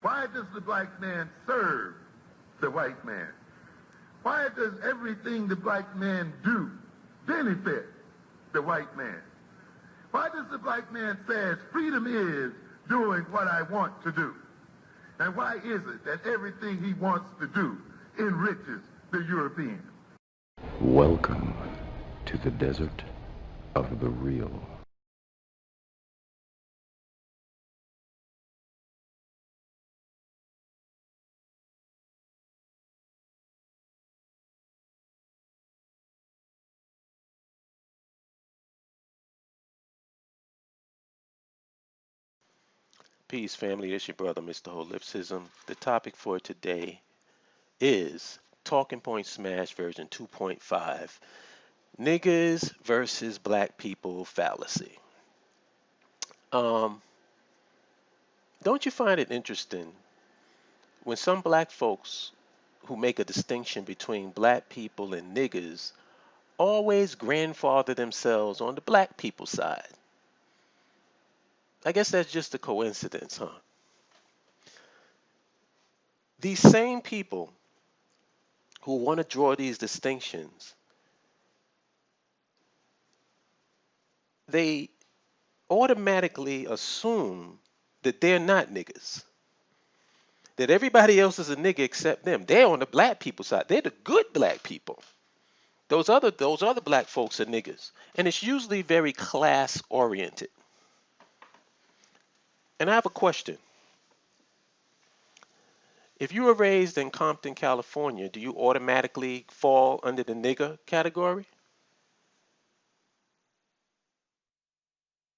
Why does the black man serve the white man? Why does everything the black man do benefit the white man? Why does the black man say freedom is doing what I want to do? And why is it that everything he wants to do enriches the European? Welcome to the desert of the real. Peace, family. It's your brother, Mr. Holism. The topic for today is Talking Point Smash version 2.5, Niggers versus Black People Fallacy. Don't you find it interesting when some black folks who make a distinction between black people and niggers always grandfather themselves on the black people side? I guess that's just a coincidence, huh? These same people who want to draw these distinctions, they automatically assume that they're not niggas. That everybody else is a nigga except them. They're on the black people side. They're the good black people. Those other black folks are niggas. And it's usually very class oriented. And I have a question. If you were raised in Compton, California, do you automatically fall under the nigger category?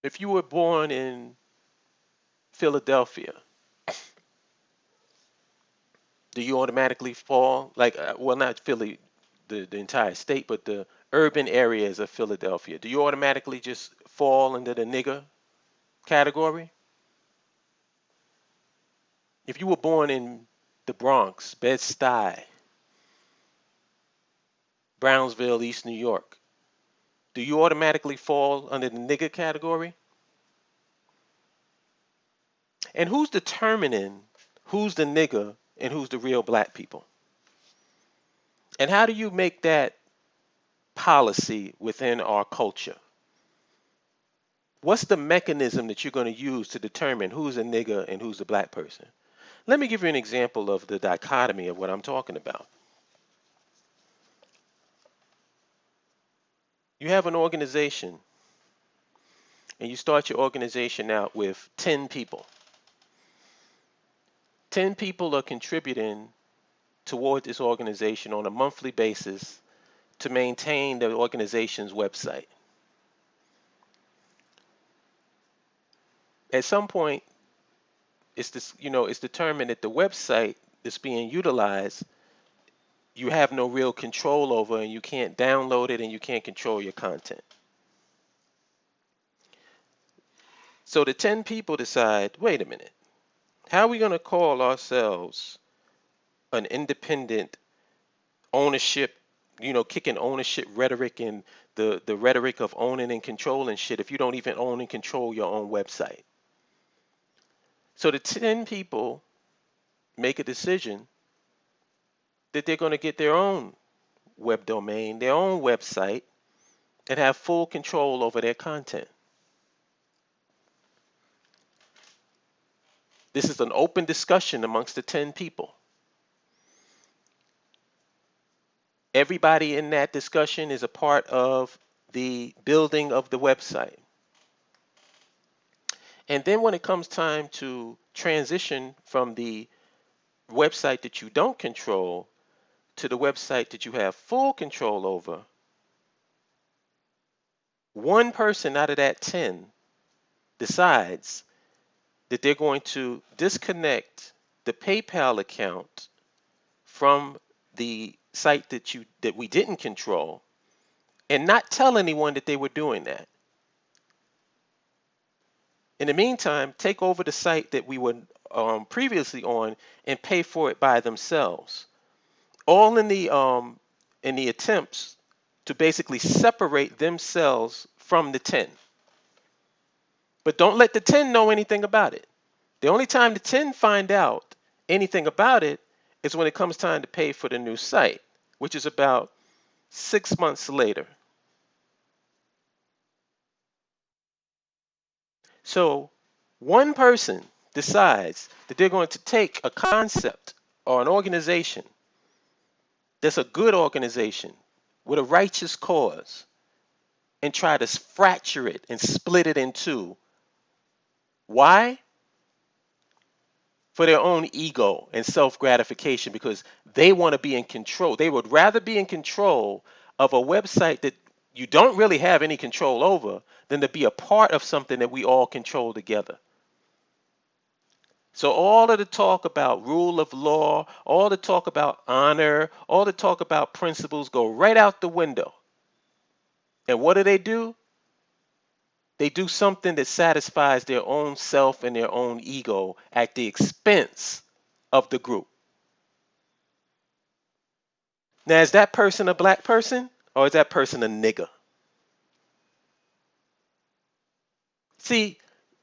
If you were born in Philadelphia, do you automatically fall, well, not Philly, the entire state, but the urban areas of Philadelphia, do you automatically just fall under the nigger category? If you were born in the Bronx, Bed-Stuy, Brownsville, East New York, do you automatically fall under the nigger category? And who's determining who's the nigger and who's the real black people? And how do you make that policy within our culture? What's the mechanism that you're going to use to determine who's a nigger and who's a black person? Let me give you an example of the dichotomy of what I'm talking about. You have an organization, and you start your organization out with 10 people. 10 people are contributing toward this organization on a monthly basis to maintain the organization's website. At some point, it's determined that the website that's being utilized, you have no real control over, and you can't download it and you can't control your content. So the 10 people decide, wait a minute, how are we going to call ourselves an independent ownership, kicking ownership rhetoric and the rhetoric of owning and controlling shit if you don't even own and control your own website? So the 10 people make a decision that they're going to get their own web domain, their own website, and have full control over their content. This is an open discussion amongst the 10 people. Everybody in that discussion is a part of the building of the website. And then when it comes time to transition from the website that you don't control to the website that you have full control over, one person out of that 10 decides that they're going to disconnect the PayPal account from the site that we didn't control and not tell anyone that they were doing that. In the meantime, take over the site that we were previously on and pay for it by themselves. All in the attempts to basically separate themselves from the 10. But don't let the 10 know anything about it. The only time the 10 find out anything about it is when it comes time to pay for the new site, which is about 6 months later. So one person decides that they're going to take a concept or an organization that's a good organization with a righteous cause and try to fracture it and split it in two. Why? For their own ego and self-gratification, because they want to be in control. They would rather be in control of a website that you don't really have any control over than to be a part of something that we all control together. So all of the talk about rule of law, all the talk about honor, all the talk about principles go right out the window. And what do? They do something that satisfies their own self and their own ego at the expense of the group. Now, is that person a black person or is that person a nigger? See,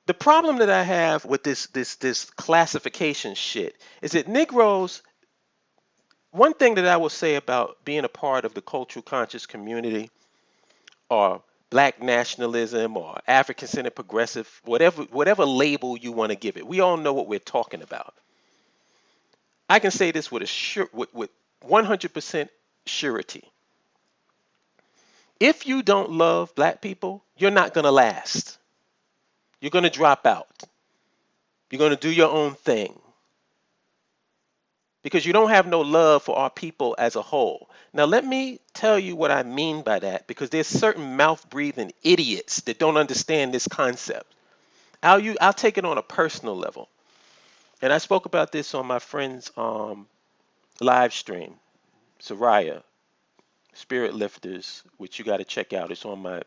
the problem that I have with this classification shit is that Negroes, one thing that I will say about being a part of the cultural conscious community or black nationalism or African centered progressive, whatever label you want to give it, we all know what we're talking about. I can say this with 100% surety. If you don't love black people, you're not going to last. You're going to drop out. You're going to do your own thing because you don't have no love for our people as a whole. Now, let me tell you what I mean by that, because there's certain mouth-breathing idiots that don't understand this concept. I'll take it on a personal level. And I spoke about this on my friend's live stream, Soraya, Spirit Lifters, which you got to check out. It's on my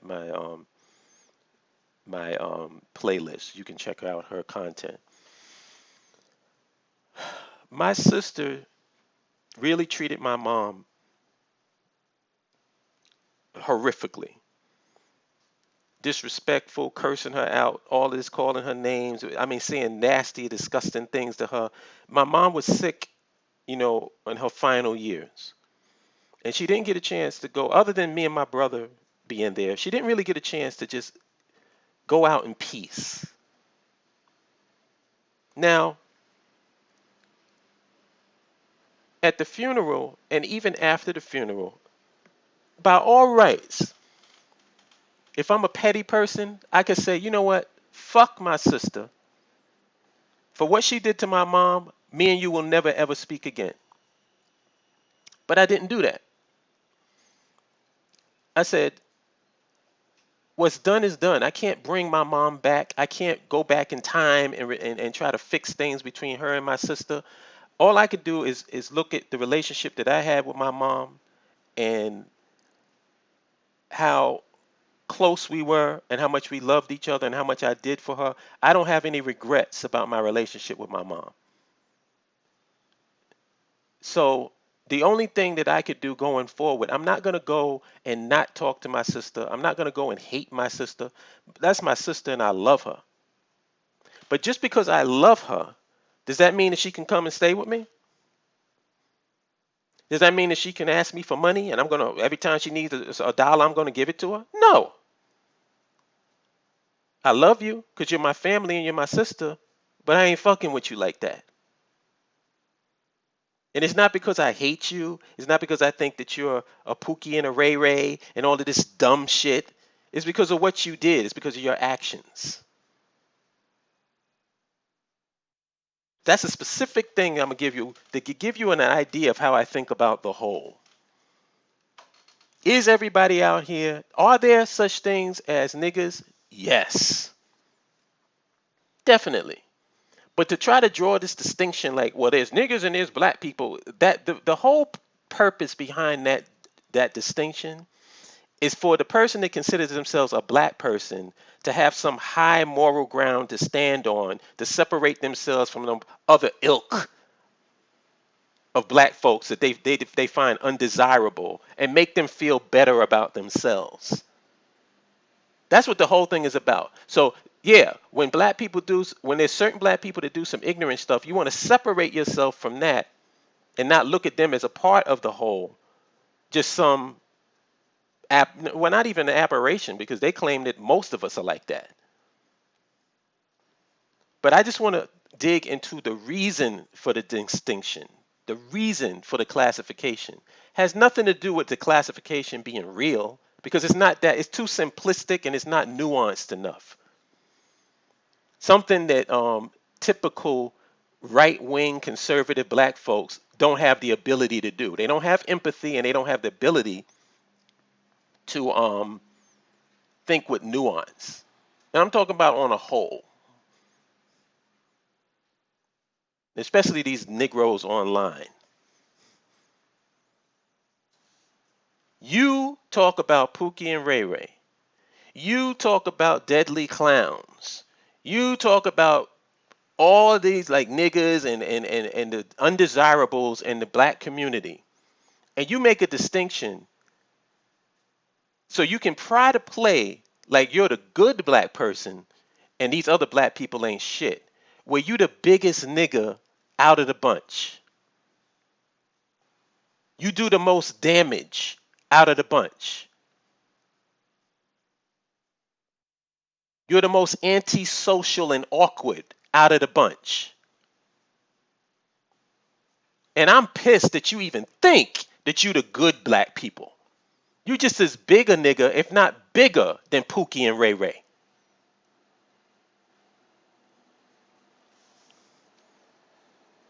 playlist. You can check out her content. My sister really treated my mom horrifically. Disrespectful, cursing her out, all of this, calling her names. I mean, saying nasty, disgusting things to her. My mom was sick, in her final years. And she didn't get a chance to go, other than me and my brother being there, she didn't really get a chance to just go out in peace. Now, at the funeral, and even after the funeral, by all rights, if I'm a petty person, I could say, you know what? Fuck my sister. For what she did to my mom, me and you will never ever speak again. But I didn't do that. I said, what's done is done. I can't bring my mom back. I can't go back in time and try to fix things between her and my sister. All I could do is look at the relationship that I had with my mom and how close we were and how much we loved each other and how much I did for her. I don't have any regrets about my relationship with my mom. So the only thing that I could do going forward, I'm not going to go and not talk to my sister. I'm not going to go and hate my sister. That's my sister and I love her. But just because I love her, does that mean that she can come and stay with me? Does that mean that she can ask me for money and every time she needs a dollar, I'm going to give it to her? No. I love you because you're my family and you're my sister, but I ain't fucking with you like that. And it's not because I hate you. It's not because I think that you're a Pookie and a Ray Ray and all of this dumb shit. It's because of what you did. It's because of your actions. That's a specific thing I'm going to give you that could give you an idea of how I think about the whole. Is everybody out here, are there such things as niggers? Yes. Definitely. But to try to draw this distinction like, well, there's niggers and there's black people, that the whole purpose behind that distinction is for the person that considers themselves a black person to have some high moral ground to stand on to separate themselves from the other ilk of black folks that they find undesirable and make them feel better about themselves. That's what the whole thing is about. So Yeah, when black people do, when there's certain black people that do some ignorant stuff, you want to separate yourself from that and not look at them as a part of the whole, just some well, not even an aberration, because they claim that most of us are like that. But I just want to dig into the reason for the distinction, the reason for the classification. Has nothing to do with the classification being real, because it's not that, it's too simplistic and it's not nuanced enough. Something that typical right-wing conservative black folks don't have the ability to do. They don't have empathy and they don't have the ability to think with nuance. And I'm talking about on a whole, especially these Negroes online. You talk about Pookie and Ray Ray. You talk about deadly clowns. You talk about all these like niggers and the undesirables in the black community. And you make a distinction so you can try to play like you're the good black person and these other black people ain't shit. Where you the biggest nigga out of the bunch. You do the most damage out of the bunch. You're the most antisocial and awkward out of the bunch. And I'm pissed that you even think that you the good black people. You just as big a nigga, if not bigger, than Pookie and Ray Ray.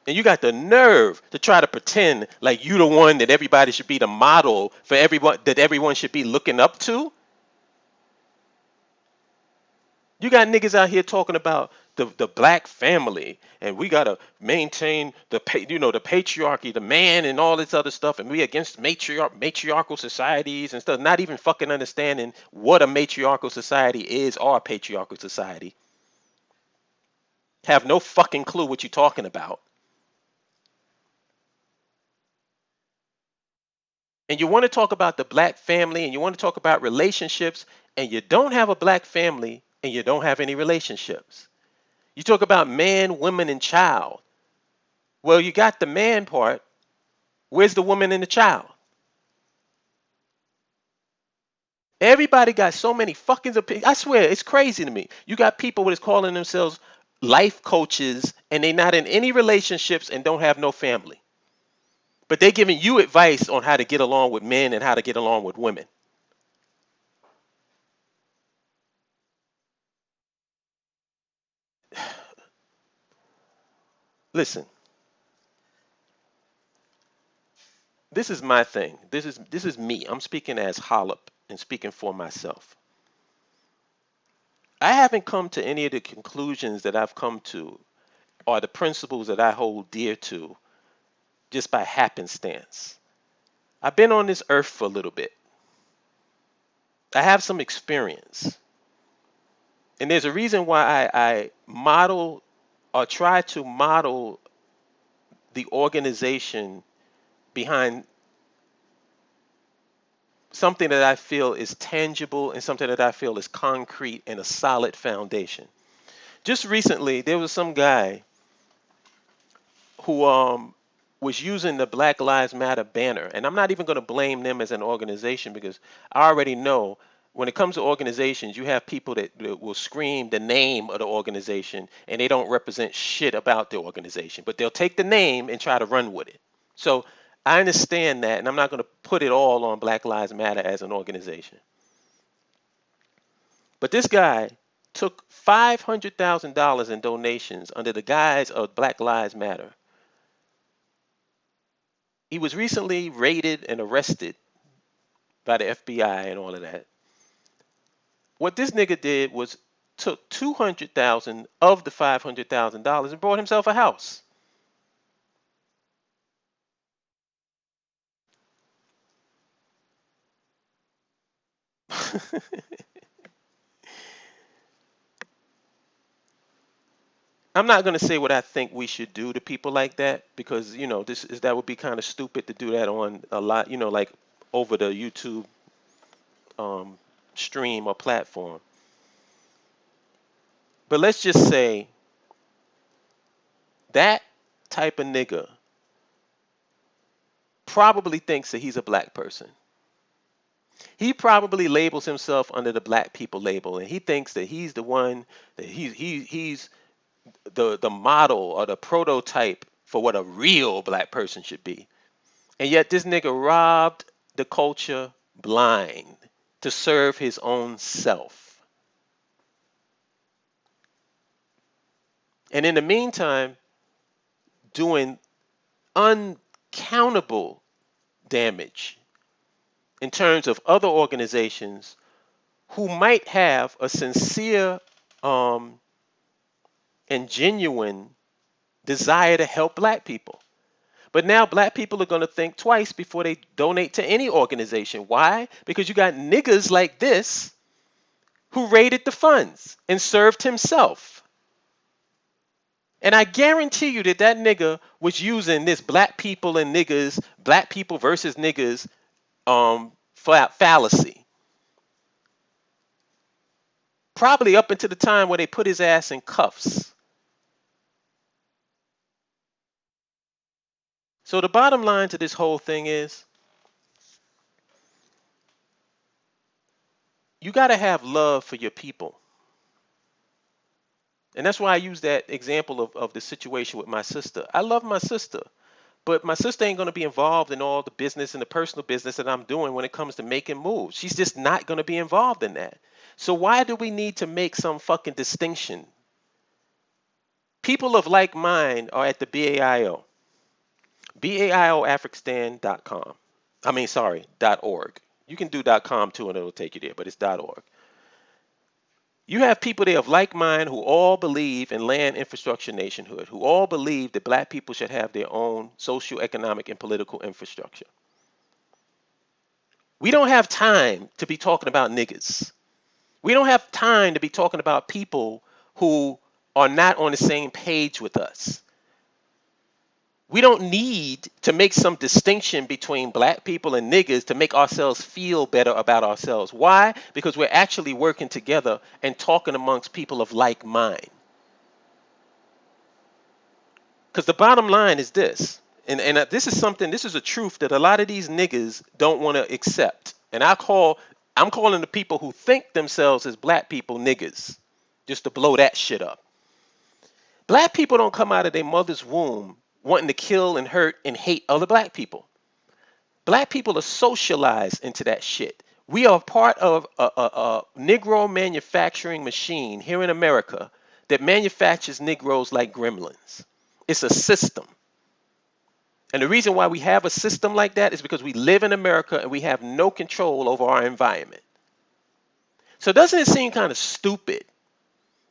And you got the nerve to try to pretend like you the one that everybody should be the model for everyone, that everyone should be looking up to. You got niggas out here talking about the black family, and we gotta maintain the the patriarchy, the man, and all this other stuff, and we against matriarchal societies and stuff. Not even fucking understanding what a matriarchal society is or a patriarchal society. Have no fucking clue what you're talking about. And you want to talk about the black family, and you want to talk about relationships, and you don't have a black family, and you don't have any relationships. You talk about man, woman, and child. Well, you got the man part. Where's the woman and the child? Everybody got so many fucking opinions. I swear, it's crazy to me. You got people that's calling themselves life coaches, and they're not in any relationships and don't have no family. But they're giving you advice on how to get along with men and how to get along with women. Listen, this is my thing. This is me. I'm speaking as Holip and speaking for myself. I haven't come to any of the conclusions that I've come to or the principles that I hold dear to just by happenstance. I've been on this earth for a little bit. I have some experience. And there's a reason why I model or try to model the organization behind something that I feel is tangible and something that I feel is concrete and a solid foundation. Just recently, there was some guy who was using the Black Lives Matter banner, and I'm not even going to blame them as an organization because I already know when it comes to organizations, you have people that will scream the name of the organization and they don't represent shit about the organization, but they'll take the name and try to run with it. So I understand that, and I'm not going to put it all on Black Lives Matter as an organization. But this guy took $500,000 in donations under the guise of Black Lives Matter. He was recently raided and arrested by the FBI and all of that. What this nigga did was took 200,000 of the $500,000 and bought himself a house. I'm not gonna say what I think we should do to people like that because that would be kind of stupid to do that on a lot, like over the YouTube um, stream or platform. But let's just say that type of nigga probably thinks that he's a black person. He probably labels himself under the black people label, and he thinks that he's the one, that he's the model or the prototype for what a real black person should be. And yet this nigga robbed the culture blind to serve his own self. And in the meantime, doing uncountable damage in terms of other organizations who might have a sincere and genuine desire to help black people. But now black people are going to think twice before they donate to any organization. Why? Because you got niggas like this who raided the funds and served himself. And I guarantee you that that nigga was using this black people and niggers, black people versus niggers fallacy. Probably up until the time where they put his ass in cuffs. So the bottom line to this whole thing is, you got to have love for your people. And that's why I use that example of the situation with my sister. I love my sister, but my sister ain't going to be involved in all the business and the personal business that I'm doing when it comes to making moves. She's just not going to be involved in that. So why do we need to make some fucking distinction? People of like mind are at the BAIO. BAIOAfrikstan.com. I mean, sorry, .org. You can do .com too and it'll take you there, but it's .org. You have people there of like mind who all believe in land infrastructure nationhood, who all believe that black people should have their own social, economic, and political infrastructure. We don't have time to be talking about niggas. We don't have time to be talking about people who are not on the same page with us. We don't need to make some distinction between black people and niggas to make ourselves feel better about ourselves. Why? Because we're actually working together and talking amongst people of like mind. Because the bottom line is this, and this is something, this is a truth that a lot of these niggas don't want to accept. And I'm calling the people who think themselves as black people niggas, just to blow that shit up. Black people don't come out of their mother's womb wanting to kill and hurt and hate other black people. Black people are socialized into that shit. We are part of a Negro manufacturing machine here in America that manufactures Negroes like gremlins. It's a system. And the reason why we have a system like that is because we live in America and we have no control over our environment. So doesn't it seem kind of stupid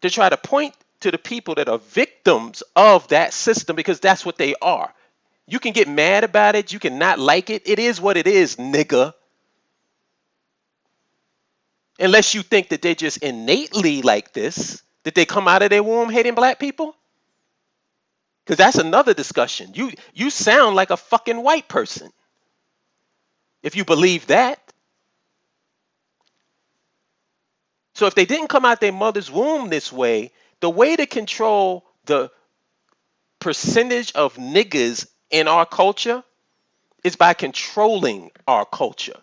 to try to point to the people that are victims of that system, because that's what they are? You can get mad about it. You can not like it. It is what it is, nigga. Unless you think that they're just innately like this, that they come out of their womb hating black people. Because that's another discussion. You sound like a fucking white person if you believe that. So if they didn't come out their mother's womb this way, the way to control the percentage of niggas in our culture is by controlling our culture,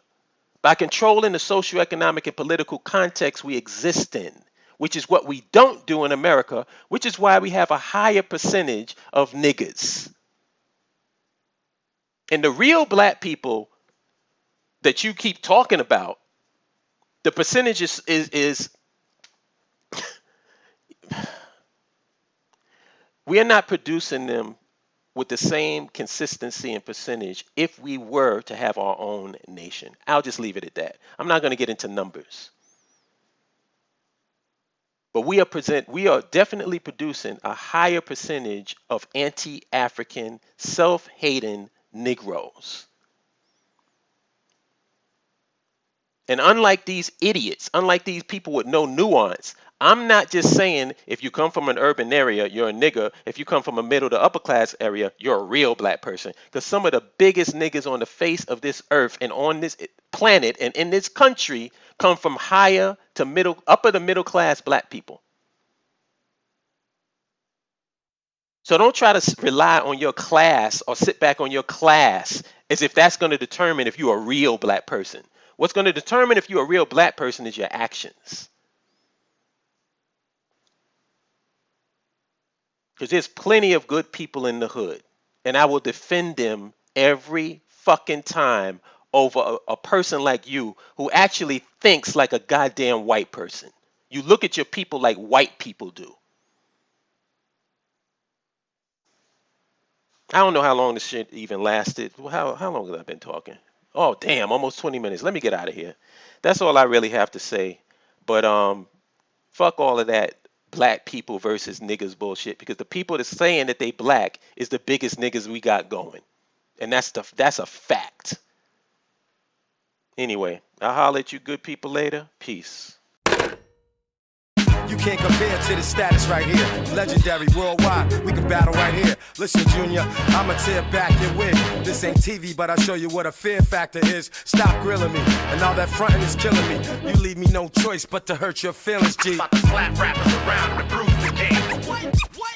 by controlling the socioeconomic and political context we exist in, which is what we don't do in America, which is why we have a higher percentage of niggas. And the real black people that you keep talking about, the percentage is we are not producing them with the same consistency and percentage if we were to have our own nation. I'll just leave it at that. I'm not going to get into numbers. But we are definitely producing a higher percentage of anti-African, self-hating Negroes. And unlike these idiots, unlike these people with no nuance, I'm not just saying if you come from an urban area, you're a nigger. If you come from a middle to upper class area, you're a real black person. Because some of the biggest niggas on the face of this earth and on this planet and in this country come from higher to middle, upper to middle class black people. So don't try to rely on your class or sit back on your class as if that's going to determine if you're a real black person. What's going to determine if you're a real black person is your actions. Because there's plenty of good people in the hood, and I will defend them every fucking time over a person like you who actually thinks like a goddamn white person. You look at your people like white people do. I don't know how long this shit even lasted. How long have I been talking? Oh, damn, almost 20 minutes. Let me get out of here. That's all I really have to say. But fuck all of that black people versus niggas bullshit, because the people that's saying that they black is the biggest niggas we got going. And that's a fact. Anyway, I'll holler at you good people later. Peace. You can't compare to the status right here. Legendary worldwide, we can battle right here. Listen, Junior, I'ma tear back your wig. This ain't TV, but I'll show you what a fear factor is. Stop grilling me, and all that fronting is killing me. You leave me no choice but to hurt your feelings, G. About to slap rappers around and bruise the game. What?